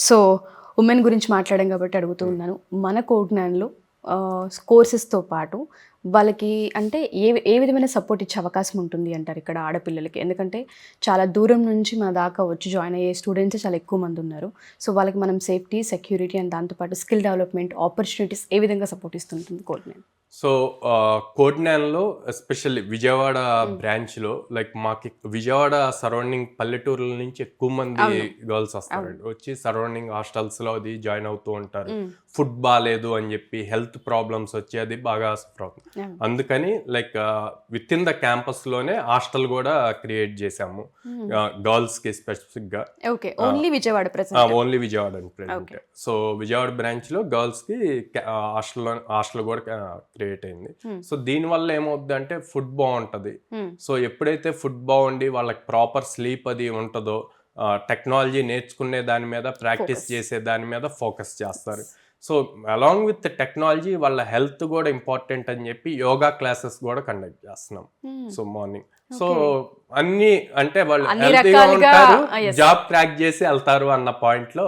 So women గురించి మాట్లాడాం కాబట్టి అడుగుతూ ఉన్నాను. మన కోడ్నాన్లో కోర్సెస్తో పాటు వాళ్ళకి అంటే ఏ విధమైన సపోర్ట్ ఇచ్చే అవకాశం ఉంటుంది అంటారు ఇక్కడ ఆడపిల్లలకి? ఎందుకంటే చాలా దూరం నుంచి మన దాకా వచ్చి జాయిన్ అయ్యే స్టూడెంట్స్ చాలా ఎక్కువ మంది ఉన్నారు. సో వాళ్ళకి మనం సేఫ్టీ, సెక్యూరిటీ అండ్ దాంతోపాటు స్కిల్ డెవలప్మెంట్ ఆపర్చునిటీస్ ఏ విధంగా సపోర్ట్ ఇస్తుంటుంది కోడ్నాన్? సో కోడ్నాన్లో ఎస్పెషల్లీ విజయవాడ బ్రాంచ్లో లైక్ మాకు విజయవాడ సరౌండింగ్ పల్లెటూరుల నుంచి ఎక్కువ మంది గర్ల్స్ వస్తారండి. వచ్చి సరౌండింగ్ హాస్టల్స్లో అది జాయిన్ అవుతూ ఉంటారు. ఫుడ్ బాగాలేదు అని చెప్పి హెల్త్ ప్రాబ్లమ్స్ వచ్చి అది బాగా సఫర్ అవుతుంది. అందుకని లైక్ విత్ ఇన్ ద క్యాంపస్లోనే హాస్టల్ కూడా క్రియేట్ చేసాము గర్ల్స్కి స్పెసిఫిక్గా. ఓన్లీ విజయవాడ ఓన్లీ విజయవాడ అని ప్రెజెంట్. సో విజయవాడ బ్రాంచ్లో గర్ల్స్కి హాస్టల్ కూడా క్రియేట్ అయింది. సో దీనివల్ల ఏమవుద్ది అంటే ఫుడ్ బాగుంటుంది. సో ఎప్పుడైతే ఫుడ్ బాగుండి వాళ్ళకి ప్రాపర్ స్లీప్ అది ఉంటుందో టెక్నాలజీ నేర్చుకునే దాని మీద ప్రాక్టీస్ చేసే దాని మీద ఫోకస్ చేస్తారు. సో అలాంగ్ విత్ టెక్నాలజీ వాళ్ళ హెల్త్ కూడా ఇంపార్టెంట్ అని చెప్పి యోగా క్లాసెస్ కూడా కండక్ట్ చేస్తున్నాం. సో మార్నింగ్ సో అన్ని అంటే వాళ్ళు హెల్తీగా ఉంటారు, జాబ్ క్రాక్ చేసి వెళ్తారు అన్న పాయింట్ లో